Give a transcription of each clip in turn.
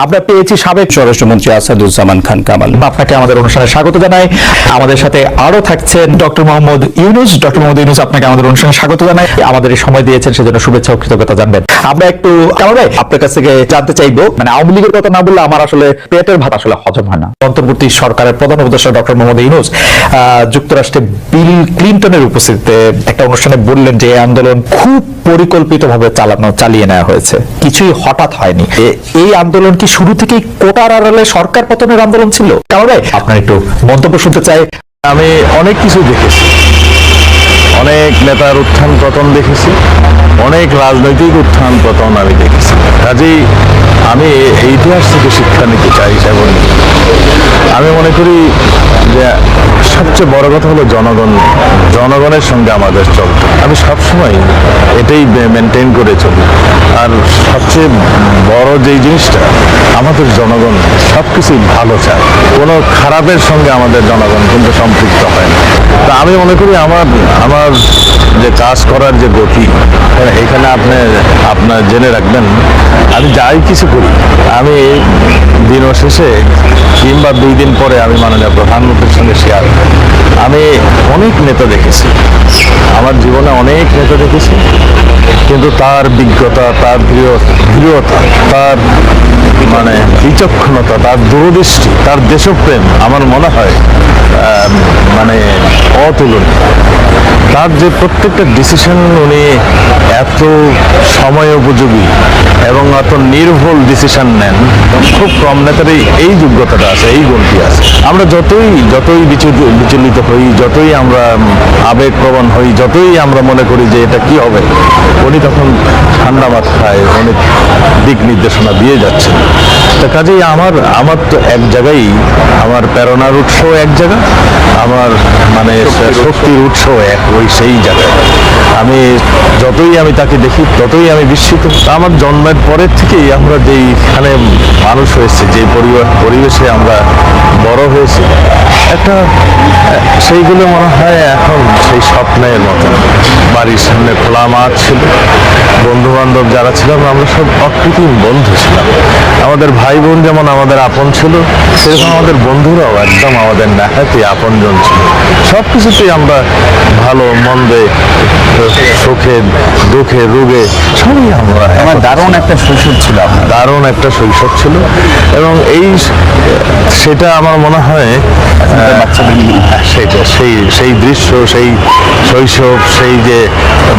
আমরা পেয়েছি সাবেক স্বরাষ্ট্রমন্ত্রী আসাদুজ্জামান খান কামাল। আপনাকে আমাদের অনুষ্ঠানে স্বাগত জানাই। আমাদের সাথে আরো থাকছেন ডক্টর মোহাম্মদ ইউনুস। ডক্টর মোহাম্মদ ইউনুস, আপনাকে আমাদের অনুষ্ঠানে স্বাগত জানাই। আমাদের এই সময় দিয়েছেন সেজন্য শুভেচ্ছা ও কৃতজ্ঞতা জানবেন। আমরা একটু কামাল ভাই আপনার কাছ থেকে জানতে চাইবো, মানে আওয়ামী লীগের কথা না বললে আমার আসলে পেটের ভাত আসলে হজম হয় না। অন্তর্বর্তী সরকারের প্রধান উপদেষ্টা ডক্টর মোহাম্মদ ইউনুস যুক্তরাষ্ট্রে বিল ক্লিনটনের উপস্থিতিতে একটা অনুষ্ঠানে বললেন যে আন্দোলন খুব পরিকল্পিতভাবে চালিয়ে নেওয়া হয়েছে, কিছুই হঠাৎ হয়নি। এই আন্দোলন কি শুরু থেকেই কোটার আড়ালে সরকার পতনের আন্দোলন ছিল? কামাল ভাই আপনার একটু মন্তব্য শুনতে চাই। আমি অনেক কিছু দেখেছি, অনেক নেতার উত্থান পতন দেখেছি, অনেক রাজনৈতিক উত্থান পতন আমি দেখেছি। কাজেই আমি এই ইতিহাস থেকে শিক্ষা নিতে চাই। এবং আমি মনে করি যে সবচেয়ে বড় কথা হলো জনগণের সঙ্গে আমাদের চলতে। আমি সবসময় এটাই মেনটেন করে চলি। আর সবচেয়ে বড় যেই জিনিসটা, আমাদের জনগণ সব কিছুই ভালো চায়, কোনো খারাপের সঙ্গে আমাদের জনগণ কিন্তু সম্পৃক্ত হয় না। তা আমি মনে করি আমার যে কাজ করার যে গতি, এখানে আপনার জেনে রাখবেন, আমি যাই কিছু করি, আমি দিন শেষে কিংবা 2 দিন পরে আমি মাননীয় প্রধানমন্ত্রীর সঙ্গে শেয়ার করি। আমি অনেক নেতা দেখেছি, আমার জীবনে অনেক নেতা দেখেছি, কিন্তু তার বিজ্ঞতা, তার দৃঢ়তা, তার মানে বিচক্ষণতা, তার দূরদৃষ্টি, তার দেশপ্রেম আমার মনে হয় মানে অতুলনীয়। তার যে প্রত্যেকটা ডিসিশন উনি এত সময় উপযোগী এবং এত নির্ভুল ডিসিশন নেন, খুব কম নেতারই এই যোগ্যতাটা আছে, এই গুণটি আছে। আমরা যতই বিচলিত হই, যতই আমরা আবেগপ্রবণ হই, যতই আমরা মনে করি যে এটা কি হবে, উনি তখন ঠান্ডা মাথায় অনেক দিক নির্দেশনা দিয়ে যাচ্ছেন। তা কাজেই আমার তো এক জায়গায় আমার প্রেরণার উৎস এক জায়গা, আমার মানে শক্তির উৎস সেই জায়গায়। যতই আমি তাকে দেখি ততই আমি বিস্মিত। আমার জন্মের পরের থেকেই আমরা যেইখানে মানুষ হয়েছে, যে পরিবেশে আমরা বড় হয়েছি, একটা সেইগুলো মনে হয় এখন সেই স্বপ্নের মতো। বাড়ির সামনে খোলা মাঠ ছিল, বন্ধু বান্ধব যারা ছিলাম আমরা সব অকৃত্রিম বন্ধু ছিলাম। আমাদের ভাই বোন যেমন আমাদের আপন ছিল, সেরকম আমাদের বন্ধুরাও একদম আমাদের নেহাতি আপনজন ছিল। সব কিছুতেই আমরা ভালো মন্দে, সুখে দুঃখে রোগে সবই আমার দারুণ একটা শৈশব ছিল, দারুণ একটা শৈশব ছিল। এবং সেটা আমার মনে হয় সেটা সেই দৃশ্য, সেই শৈশব, সেই যে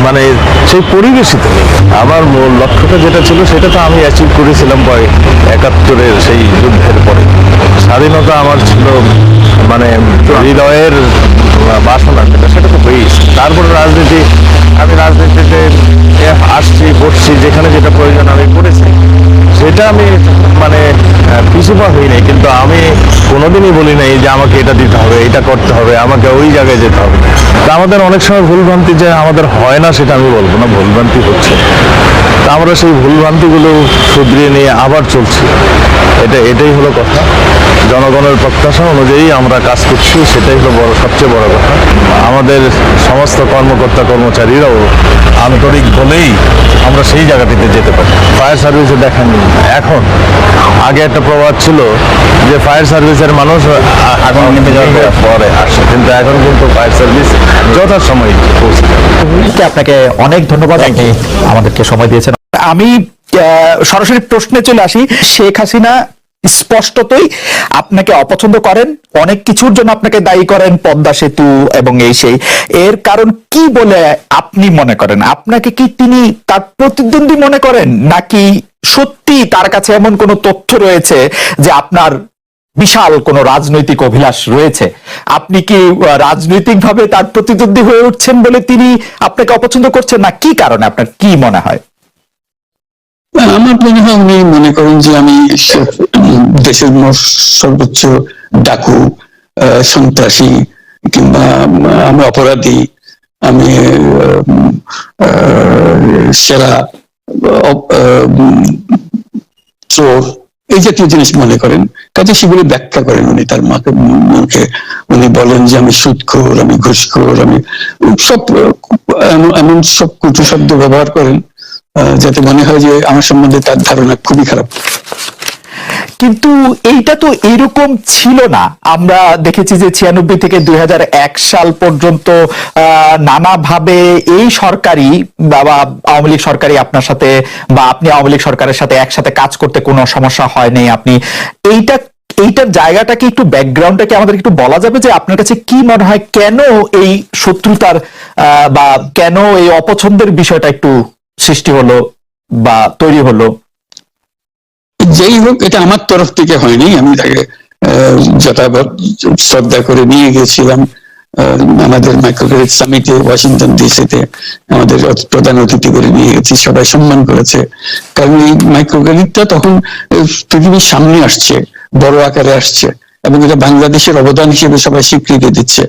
মানে সেই পরিবেশিত আমার মূল লক্ষ্যটা যেটা ছিল, সেটা তো আমি অ্যাচিভ করেছিলাম ৭১-এর সেই যুদ্ধের পরে। স্বাধীনতা আমার ছিল মানে হৃদয়ের বাসনা, সেটা তো হয়েছে। তারপরে আমি রাজনীতিতে আসছি, বসছি, যেখানে যেটা প্রয়োজন আমি করেছি, সেটা আমি মানে পিছুপা হই নাই। কিন্তু আমি কোনোদিনই বলি নাই যে আমাকে এটা দিতে হবে, এটা করতে হবে, আমাকে ওই জায়গায় যেতে হবে। তা আমাদের অনেক সময় ভুলভ্রান্তি যে আমাদের হয় না, সেটা আমি বলবো না, ভুলভ্রান্তি হচ্ছে। তা আমরা সেই ভুলভ্রান্তিগুলো শুধরিয়ে নিয়ে আবার চলছি। এটাই হলো কথা। জনগণের প্রত্যাশা অনুযায়ী আমরা কাজ করছি, সেটাই হলো সবচেয়ে বড় কথা। আমাদের সমস্ত কর্মচারীরাও আন্তরিক বলেই আমরা সেই জায়গাটিতে যেতে পারি। ফায়ার সার্ভিসে দেখেন, এখন আগে একটা প্রবাদ ছিল যে ফায়ার সার্ভিসের মানুষ আগুন নেমে যাওয়ার পরে আসে, কিন্তু এখন কিন্তু ফায়ার সার্ভিস যথাসময়ে পৌঁছে যায়। আপনাকে অনেক ধন্যবাদ, আপনি আমাদেরকে সময় দিয়েছেন। আমি সরাসরি প্রশ্নে চলে আসি। শেখ হাসিনা স্পষ্টতই আপনাকে অপছন্দ করেন, অনেক কিছুর জন্য আপনাকে দায়ী করেন, পদ্মা সেতু এবং সেই। এর কারণ কি বলে আপনি মনে করেন? আপনাকে কি তিনি তার প্রতিদ্বন্দ্বী মনে করেন, নাকি সত্যি তার কাছে এমন কোনো তথ্য রয়েছে যে আপনার বিশাল কোনো রাজনৈতিক অভিলাষ রয়েছে? আপনি কি রাজনৈতিকভাবে তার প্রতিদ্বন্দ্বী হয়ে উঠছেন বলে তিনি আপনাকে অপছন্দ করছেন, না কি কারণে? আপনার কি মনে হয়? আমার মনে হয় উনি মনে করেন যে আমি দেশের সর্বোচ্চ ডাকু, সন্ত্রাসী, কিংবা আমি অপরাধী, আমি সেরা চোর, এই জাতীয় জিনিস মনে করেন। কাজে সেগুলি ব্যাখ্যা করেন উনি তার মুখে। উনি বলেন যে আমি সুদখোর, আমি ঘুষখোর, আমি সব এমন সব কটু শব্দ ব্যবহার করেন যাতে মনে হয় যে আমার সম্বন্ধে তার ধারণা খুবই খারাপ। কিন্তু এইটা তো এরকম ছিল না। আমরা দেখেছি যে 96 থেকে 2001 সাল পর্যন্ত নানাভাবে এই সরকারি বা আওয়ামী লীগ সরকারি আপনার সাথে বা আপনি আওয়ামী লীগ সরকারের সাথে একসাথে কাজ করতে কোনো সমস্যা হয়নি। আপনি এইটার জায়গাটাকে একটু ব্যাকগ্রাউন্ডটাকে আমাদের একটু বলা যাবে যে আপনার কাছে কি মনে হয় কেন এই শত্রুতার বা কেন এই অপছন্দের বিষয়টা একটু সৃষ্টি হলো বা তৈরি হলো? যেই হোক, এটা আমার তরফ থেকে হয়নি। আমি তাকে যথাযথ শ্রদ্ধা করে নিয়ে গেছিলাম আমাদের মাইক্রোক্রেডিট সামিটে ওয়াশিংটন ডিসিতে। আমাদের প্রধান অতিথি করে নিয়ে গেছি, সবাই সম্মান করেছে। কারণ এই মাইক্রোক্রেডিটটা তখন পৃথিবীর সামনে আসছে, বড় আকারে আসছে, এবং এটা বাংলাদেশের অবদান হিসেবে সবাই স্বীকৃতি দিচ্ছে।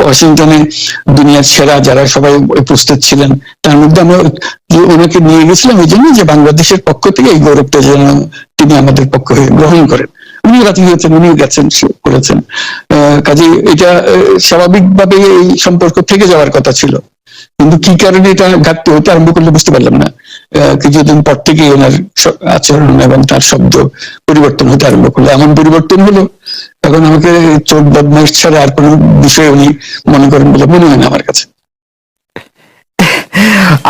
ওয়াশিংটনে দুনিয়ার সেরা যারা সবাই উপস্থিত ছিলেন, তার মধ্যে আমরা ওনাকে নিয়ে গেছিলাম এই জন্য যে বাংলাদেশের পক্ষ থেকে এই গৌরবটা যেন তিনি আমাদের পক্ষ হয়ে গ্রহণ করেন। উনি রাজি হয়েছেন, উনি গেছেন, করেছেন। কাজে এটা স্বাভাবিকভাবে এই সম্পর্ক থেকে যাওয়ার কথা ছিল, কিন্তু কি কারণে এটা ঘাটতি হতে আরম্ভ করলে বুঝতে পারলাম না। কিছুদিন পর থেকেই ওনার আচরণ এবং তার শব্দ পরিবর্তন হতে আরম্ভ করলো। এমন পরিবর্তন হলো এখন আমাকে চোট বদমাইশ ছাড়া আর কোনো বিষয় উনি মনে করেন বলে মনে হয় না আমার কাছে।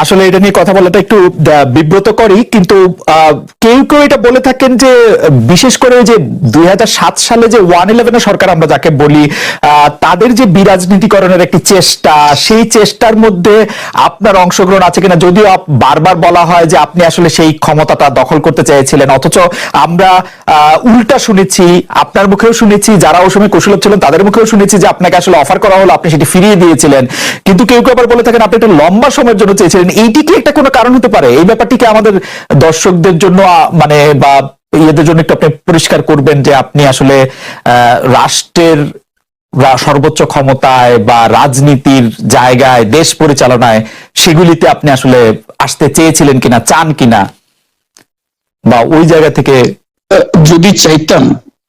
আসলে এটা নিয়ে কথা বলাটা একটু বিব্রতকরই, কিন্তু কেউ কেউ এটা বলে থাকেন যে বিশেষ করে যে 2007 সালে যে 111 সরকার আমরা যাকে বলি, তাদের যে বিরাজনীতিকরণের একটি চেষ্টা, সেই চেষ্টার মধ্যে আপনার অংশগ্রহণ আছে কিনা। যদিও বারবার বলা হয় যে আপনি আসলে সেই ক্ষমতাটা দখল করতে চেয়েছিলেন, অথচ আমরা উল্টা শুনেছি, আপনার মুখেও শুনেছি, যারা ওই সময় কুশলভ ছিলেন তাদের মুখেও শুনেছি যে আপনাকে আসলে অফার করা হলো, আপনি সেটি ফিরিয়ে দিয়েছিলেন। কিন্তু কেউ কেউ আবার বলে থাকেন আপনি একটা লম্বা সময়ের জন্য চেয়েছিলেন। এইটি কি একটা কোনো কারণ হতে পারে? এই ব্যাপারটিকে আমাদের দর্শকদের জন্য মানে বা ইয়েদের জন্য একটু আপনি পরিষ্কার করবেন যে আপনি আসলে রাষ্ট্রের সর্বোচ্চ ক্ষমতায় বা রাজনীতির জায়গায়, দেশ পরিচালনায়, সেগুলিতে আপনি আসলে আসতে চেয়েছিলেন কিনা, চান কিনা, বা ওই জায়গা থেকে। যদি চাইতাম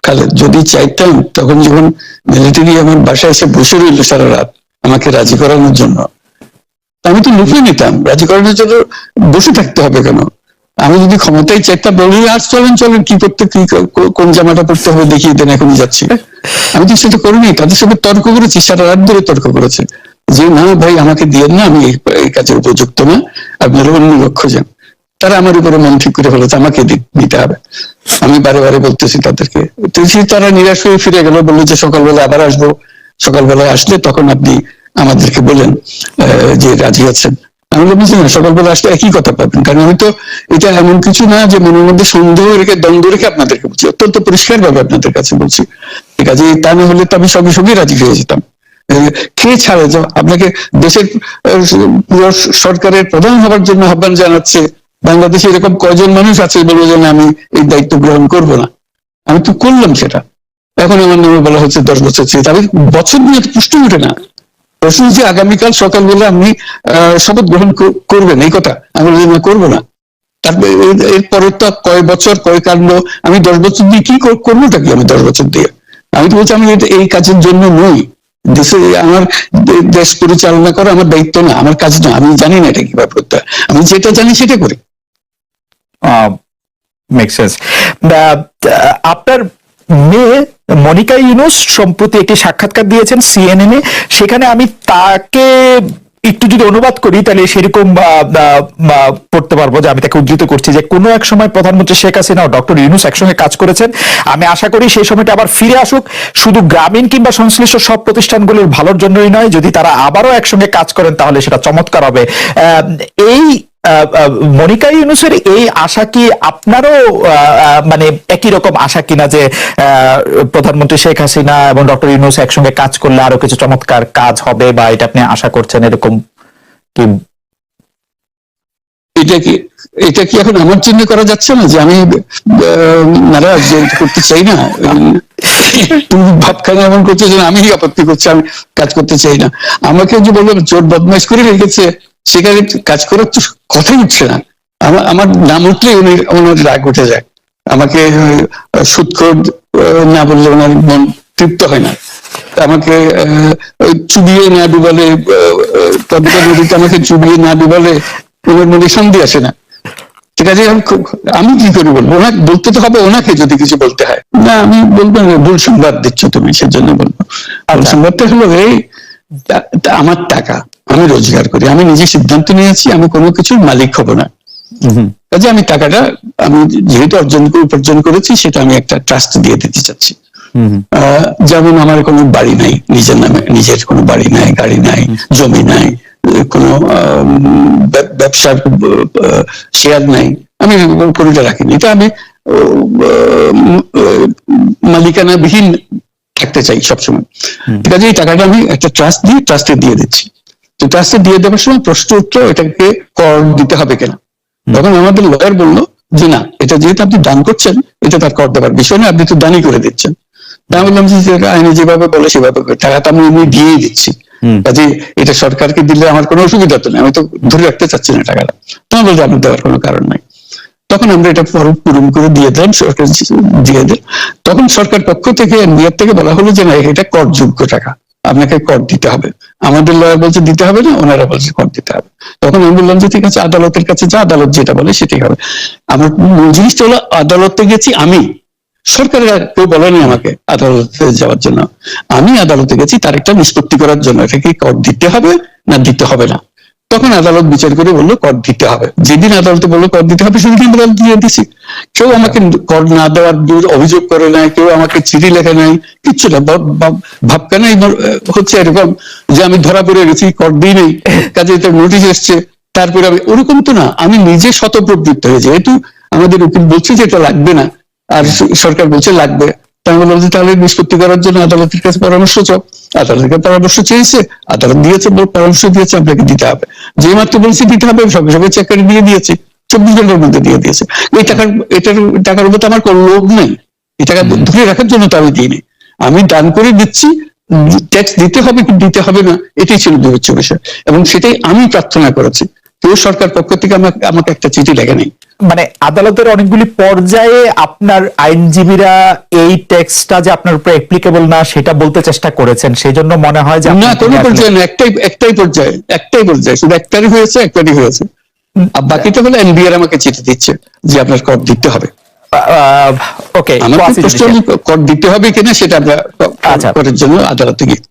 খালেদ, যদি চাইতাম, তখন যখন মিলিটারি আমার বাসায় এসে বসে রইল সারা রাত আমাকে রাজি করানোর জন্য, আমি তো লুফে নিতাম। রাজি করানোর জন্য বসে থাকতে হবে কেন? আমি যদি ক্ষমতায় চাইতাম, বলি আর চলেন চলেন, কি করতে, কি কোন জামাটা পড়তে হবে দেখিয়ে দেন, এখনই যাচ্ছি। আমি তো সেটা করিনি। তাদের সাথে তর্ক করেছি, সারা রাত ধরে তর্ক করেছে যে না ভাই, আমাকে দিয়েন না, আমি এই কাজে উপযুক্ত না, আপনারা অন্য লক্ষ্য যান। তারা আমার উপরে মন ঠিক করে ফেলেছে আমাকে নিতে হবে। আমি বারে বারে বলতেছি তাদেরকে, তারা নিরাশ হয়ে ফিরে গেল, বললো যে সকালবেলা আবার আসবো, সকালবেলায় আসলে তখন আপনি আমাদেরকে বলেন যে রাজি আছেন। আমি বলছি না, সকালবেলা আসলে একই কথা পাবেন, কারণ আমি তো এটা এমন কিছু না যে মনের মধ্যে সন্দেহ রেখে, দ্বন্দ্ব রেখে আপনাদেরকে বলছি, অত্যন্ত পরিষ্কার ভাবে আপনাদের কাছে বলছি। ঠিক আছে, তা না হলে তো আমি সঙ্গে সঙ্গে রাজি হয়ে যেতাম। খেয়ে ছাড়ে যে আপনাকে দেশের পুরো সরকারের প্রধান হবার জন্য আহ্বান জানাচ্ছে, বাংলাদেশে এরকম কয়জন মানুষ আছে বলবো যে আমি এই দায়িত্ব গ্রহণ করব না। আমি তো করলাম সেটা। এখন আমার নামে বলা হচ্ছে 10 বছর চেয়ে, তবে বছর নিয়ে প্রশ্ন ওঠে না। প্রশ্ন যে আগামীকাল সকালবেলা আপনি শপথ গ্রহণ করবেন, এই কথা আমি করবো না। তারপরে এরপরে তো কয় বছর, কয় কাণ্ড। আমি 10 বছর দিয়ে কি করবোটা কি? আমি 10 বছর দিয়ে আমি তো বলছি আমি এই কাজের জন্য নই। দেশে আমার দেশ পরিচালনা করা আমার দায়িত্ব না, আমার কাজ না। আমি জানি না এটা কিভাবে করতে হয়, আমি যেটা জানি সেটা করি। Make sense. আপনার মেয়ে মনিকা ইউনুস সম্প্রতি একটি সাক্ষাৎকার দিয়েছেন সিএনএন এ। সেখানে আমি তাকে একটু যদি অনুবাদ করি তাহলে সেরকম পড়তে পারবো যে আমি তাকে উদ্ধৃত করছি যে কোনো এক সময় প্রধানমন্ত্রী শেখ হাসিনা ও ডক্টর ইউনুস একসঙ্গে কাজ করেছেন। আমি আশা করি সেই সময়টা আবার ফিরে আসুক, শুধু গ্রামীণ কিংবা সংশ্লিষ্ট সব প্রতিষ্ঠানগুলির ভালোর জন্যই নয়। যদি তারা আবারও একসঙ্গে কাজ করেন তাহলে সেটা চমৎকার হবে। এই মনিকা ইউনুসের এই আশা কি আপনারও মানে একই রকম আশা কিনা যে প্রধানমন্ত্রী শেখ হাসিনা এবং ডক্টর ইউনুস একসঙ্গে কাজ করলে আরো কিছু চমৎকার কাজ হবে, বা এটা আপনি আশা করছেন এরকম কি? এটা কি এখন আমার জন্য করা যাচ্ছে না যে আমি নারাজ করতে চাই না? তুমি ভাবখানা এমন করছো যে আমি আপত্তি করছি, আমি কাজ করতে চাই না। আমাকে যে বললাম চোর বদমাইশ করে রেখেছে, সেখানে কাজ করার তো কথাই উঠছে না। আমার নাম উঠলেই ওনার রাগ উঠে যায়। আমাকে সুৎখোর না বললে ওনার মন তৃপ্ত হয় না। আমাকে চুবিয়ে না ডুবালে, পদ্মা নদীতে আমাকে চুবিয়ে না ডুবালে ওনার মনে শান্তি আসে না। ঠিক আছে, আমি কি করে বলবো? ওনাকে বলতে তো হবে, ওনাকে যদি কিছু বলতে হয়। না, আমি বলবো না, ভুল সংবাদ দিচ্ছ তুমি, সেজন্য বলবো। ভুল সংবাদটা হলো এই, আমার টাকা আমি রোজগার করি, আমি নিজে সিদ্ধান্ত নিয়েছি আমি কোনো কিছুর মালিক হব না। কাজে আমি টাকাটা আমি যেহেতু উপার্জন করেছি, সেটা আমি একটা ট্রাস্ট দিয়ে দিতে চাচ্ছি। যেমন আমার কোনো বাড়ি নাই, নিজের নামে নিজের কোনো বাড়ি নাই, গাড়ি নাই, জমি নাই, কোনো ব্যবসার শেয়ার নাই, আমি কোনোটা রাখিনি। এটা আমি মালিকানাবিহীন থাকতে চাই সবসময়। ঠিক আছে, এই টাকাটা আমি একটা ট্রাস্টে দিয়ে দিচ্ছি। তো ট্রাস্টে দিয়ে দেওয়ার সময় প্রশ্ন উঠলো এটাকে কর দিতে হবে কিনা। তখন আমাদের লয়ার বললো যে না, এটা যেহেতু আপনি দান করছেন, এটা তার কর দেওয়ার বিষয় না, আপনি তো দানই করে দিচ্ছেন। তা আমি বললাম যে আইনে যেভাবে বলে সেভাবে টাকা তো আমি এমনি দিয়েই দিচ্ছি, কাজে এটা সরকারকে দিলে আমার কোনো অসুবিধা তো নেই, আমি তো ধরে রাখতে চাচ্ছি না টাকাটা। তখন বলছে আপনার দেওয়ার কোনো কারণ নাই। তখন আমরা এটা পূরণ করে দিয়ে দিলাম, সরকার দিয়ে দিল। তখন সরকার পক্ষ থেকে এনবিআর থেকে বলা হলো যে না, এটা করযোগ্য টাকা, আপনাকে কর দিতে হবে। আমাদের লয়ার বলছে দিতে হবে না, ওনারা বলছে কর দিতে হবে। তখন আমি বললাম যে ঠিক আছে, আদালতের কাছে যা, আদালত যেটা বলে সেটাই হবে। আমার জিনিসটা হলো আদালতে গেছি আমি, সরকারের কেউ বলেনি আমাকে আদালতে যাওয়ার জন্য। আমি আদালতে গেছি তার একটা নিষ্পত্তি করার জন্য, এটাকে কর দিতে হবে না দিতে হবে না। তখন আদালত বিচার করে বললো কর দিতে হবে। যেদিন আদালতে বললো কর দিতে হবে, সেদিন আমরা দিয়ে দিছি। কেউ আমাকে কর না দেওয়ার অভিযোগ করে নাই, কেউ আমাকে চিঠি লেখে নাই, কিচ্ছু না। ভাবকানাই হচ্ছে এরকম যে আমি ধরা পড়ে গেছি, কর দিই নেই, কাজে এটা নোটিশ এসছে, তারপরে আমি, ওরকম তো না। আমি নিজে শতপ্রবৃত্ত হয়ে, যেহেতু আমাদের উকিল বলছে যে এটা লাগবে না, আর সরকার বলছে লাগবে, তাই বললাম যে তাহলে নিষ্পত্তি করার জন্য আদালতের কাছে পরামর্শ চাও। আদালতের পরামর্শ চেয়েছে, আদালত দিয়েছে, পরামর্শ দিয়েছে আপনাকে দিতে হবে। যে মাত্র বলছি দিতে হবে, সঙ্গে সঙ্গে চেক করে দিয়ে দিয়েছে, 24 ঘন্টার মধ্যে দিয়ে দিয়েছে। এই টাকার উপর তো আমার কোনো লোভ নেই, এই টাকা ধরে রাখার জন্য তো আমি দিইনি। আমি দান করে দিচ্ছি, ট্যাক্স দিতে হবে কি দিতে হবে না, এটাই ছিল বিবেচ্য বিষয়, এবং সেটাই আমি প্রার্থনা করেছি। কেউ সরকার পক্ষ থেকে আমাকে একটা চিঠি লেখে নেই। মানে আদালতের অনেকগুলি পর্যায়ে আপনার আইনজীবীরা এই টেক্সটটা যে আপনার উপর অ্যাপ্লিকেবল না সেটা বলতে চেষ্টা করেছেন, সেই জন্য মনে হয় যে না, কোনো পর্যায়ে না, একটাই পর্যায়ে, শুধু একটারই হয়েছে। আর বাকিটা হলো এনবিআর আমাকে চিঠি দিচ্ছে যে আপনার কর দিতে হবে। ওকে, আমাকে প্রশ্ন কর দিতে হবে কিনা সেটা আমরা করার জন্য আদালতে গিয়ে